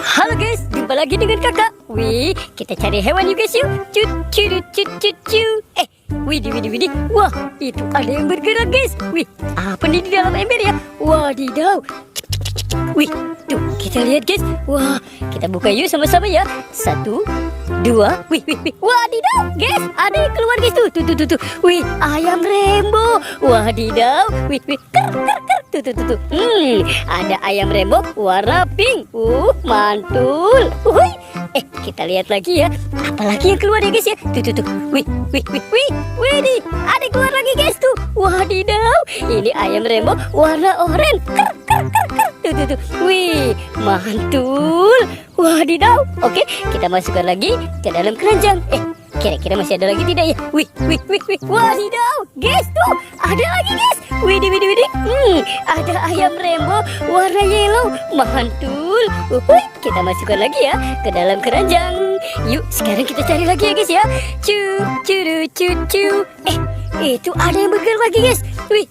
Halo guys, jumpa lagi dengan kakak. Wih, kita cari hewan yuk guys yuk. Cut cut cut cut cut. Widih widih widih. Wah, itu ada yang bergerak guys. Wih, apa nih di dalam ember ya? Wadidaw. Wih, tuh kita lihat guys. Wah, kita buka yuk sama-sama ya. 1, 2. Wih, wih, wih. Wadidaw, guys, ada yang keluar guys tuh. Tuh. Wih, ayam Rembo. Wadidaw. Wih, wih. Ker, ker, ker. Tuh. Ada ayam Rembo warna pink. Mantul. Wih. Kita lihat lagi ya. Apalagi yang keluar ya guys ya. Tuh. Wih. Wih nih, ada yang keluar lagi guys tuh. Wadidaw. Ini ayam Rembo warna oranye. Ker, ker, ker, ker. Tuh. Wih, mantul. Wadidaw. Oke, kita masukkan lagi ke dalam keranjang. Kira-kira masih ada lagi tidak ya? Wih. Wadidaw, guys tuh, ada lagi guys. Widih. Ada ayam Rembo warna yellow. Mantul. Kita masukkan lagi ya ke dalam keranjang. Yuk, sekarang kita cari lagi ya guys ya. Cu. Itu ada yang bergerak lagi guys. Wih.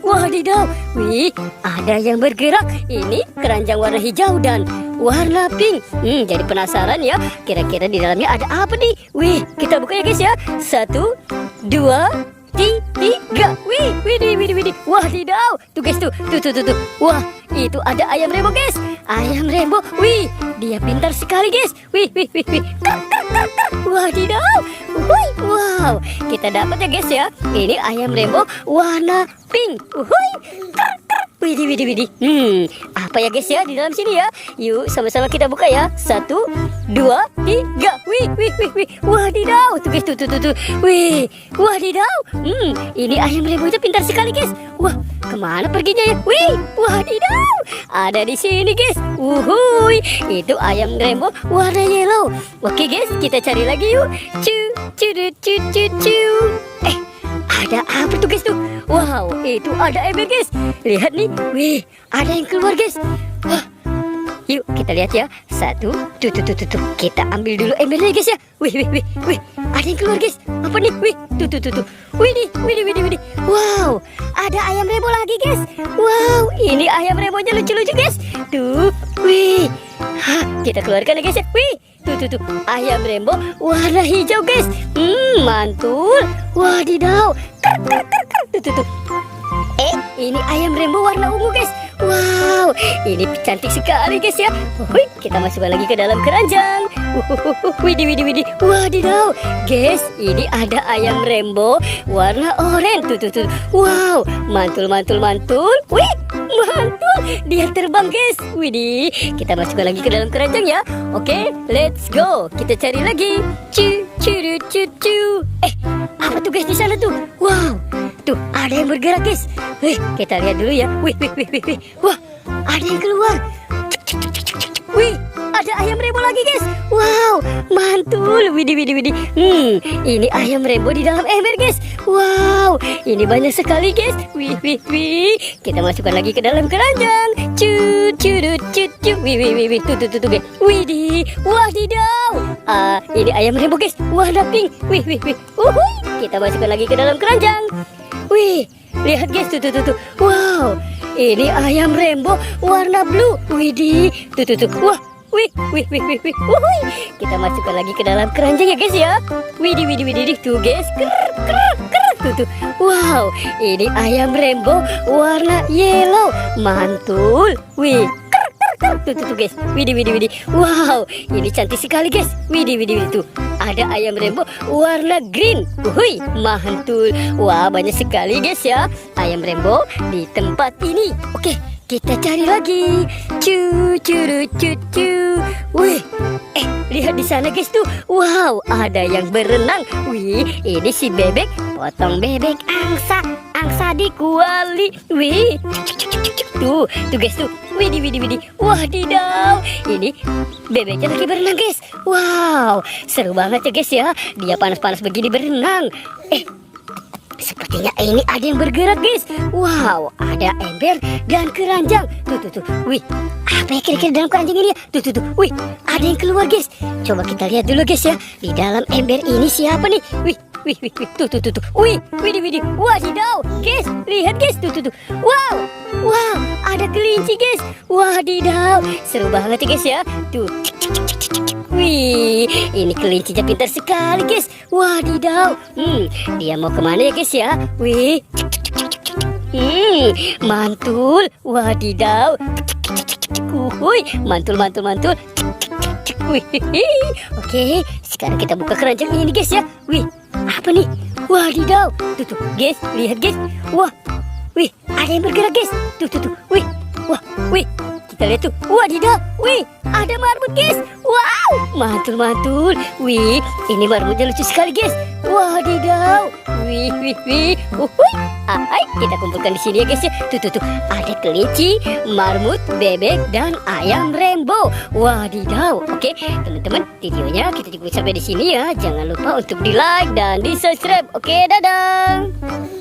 Wadidaw. Wih, ada yang bergerak. Ini keranjang warna hijau dan warna pink. Jadi penasaran ya. Kira-kira di dalamnya ada apa nih? Wih, kita buka ya guys ya. 1, 2, 3. Wih. Wadidaw. Tuh guys tuh. Wah, itu ada ayam Rembo guys. Ayam Rembo. Wih, dia pintar sekali guys. Wih. Kar. Wadidaw. Wih, wow. Kita dapat ya guys ya. Ini ayam Rembo warna pink. Wih. Kar. Widih. Apa ya guys ya di dalam sini ya? Yuk sama-sama kita buka ya. 1, 2, 3. Wih. Wadidaw. Tuh guys tuh. Wih. Wadidaw. Ini ayam Rembo itu pintar sekali guys. Wah, kemana perginya ya? Wih. Wadidaw. Ada di sini guys. Wuhui. Itu ayam Rembo warna yellow. Oke guys, kita cari lagi yuk. Cu. Ada apa tuh guys tuh? Wow, itu ada ember guys. Lihat nih. Wih, ada yang keluar guys. Wah. Yuk kita lihat ya. 1. Tuh. Kita ambil dulu embernya guys ya. Wih. Ada yang keluar guys. Apa nih? Wih. Tuh. Widih. Wow, ada ayam Rembo lagi guys. Wow, ini ayam Rembonya lucu-lucu guys. Tuh. Wih. Kita keluarkan ya guys ya. Wih. Tuh. Ayam Rembo warna hijau guys. Mantul. Wadidaw. Kar. Tuh. Ini ayam Rembo warna ungu guys. Wow, ini cantik sekali guys ya. Wih, kita masukkan lagi ke dalam keranjang. Widih. Wadidaw, guys, ini ada ayam Rembo warna oranye. Tuh. Wow, mantul. Wih, mantul. Dia terbang guys. Widih, kita masukkan lagi ke dalam keranjang ya. Oke, let's go. Kita cari lagi. Cu. Apa tuh guys di sana tuh? Wow. Tuh, ada yang bergerak guys. Kita lihat dulu ya. Wih. Wah, ada yang keluar. Wih, ada ayam Rembo lagi guys. Wow, mantul. Widih. Ini ayam Rembo di dalam ember guys. Wow, ini banyak sekali guys. Wih. Kita masukkan lagi ke dalam keranjang. Cut. Wih. Tuh guys. Widih. Wadidaw. Ini ayam Rembo guys. Warna pink. Wih. Kita masukkan lagi ke dalam keranjang. Wih, lihat guys, tuh. Wow, ini ayam Rembo warna blue. Widih, tuh. Wah, wih. Kita masukkan lagi ke dalam keranjang ya guys ya. Widih, tuh guys. Ker. Tuh. Wow, ini ayam Rembo warna yellow. Mantul. Wih. Tuh guys. Widih. Wow, ini cantik sekali guys. Widih. Tuh, ada ayam Rembo warna green. Wih, mantul. Wah, banyak sekali guys ya ayam Rembo di tempat ini. Oke, kita cari lagi. Cu. Wih, lihat di sana guys tuh. Wow, ada yang berenang. Wih, ini si bebek potong bebek angsa di kuali. Wih, tuh guys tuh. Widih. Wadidaw, ini bebeknya lagi berenang guys. Wow, seru banget ya guys ya. Dia panas begini berenang. Sepertinya ini ada yang bergerak guys. Wow, ada ember dan keranjang. Tuh. Wih, apa ya kira-kira dalam keranjang ini ya? Tuh. Wih, ada yang keluar guys. Coba kita lihat dulu guys ya. Di dalam ember ini siapa nih? Wih. Tuh. Wih, widih. Wadidaw, guys, lihat guys, tuh. Wow, ada kelinci guys. Wadidaw, seru banget ya guys ya. Tuh. Wih, ini kelincinya pintar sekali guys. Wadidaw. Dia mau kemana ya guys ya? Wih. Mantul. Wadidaw. Mantul. Wih. Oke, sekarang kita buka keranjang ini guys ya. Wih, apa nih? Wadidaw. Tuh, guys, lihat guys. Wah. Wih, ada yang bergerak guys. Tuh. Wih. Wah, wih. Kita lihat tuh. Wadidaw. Wih, ada marmut guys. Wow, mantul. Wih, ini marmutnya lucu sekali guys. Wadidaw. Wih. Kita kumpulkan di sini ya guys ya. Tuh. Ada kelinci, marmut, bebek, dan ayam rainbow. Wadidaw. Oke, teman-teman, videonya kita cukup sampai di sini ya. Jangan lupa untuk di like dan di subscribe. Oke, dadah.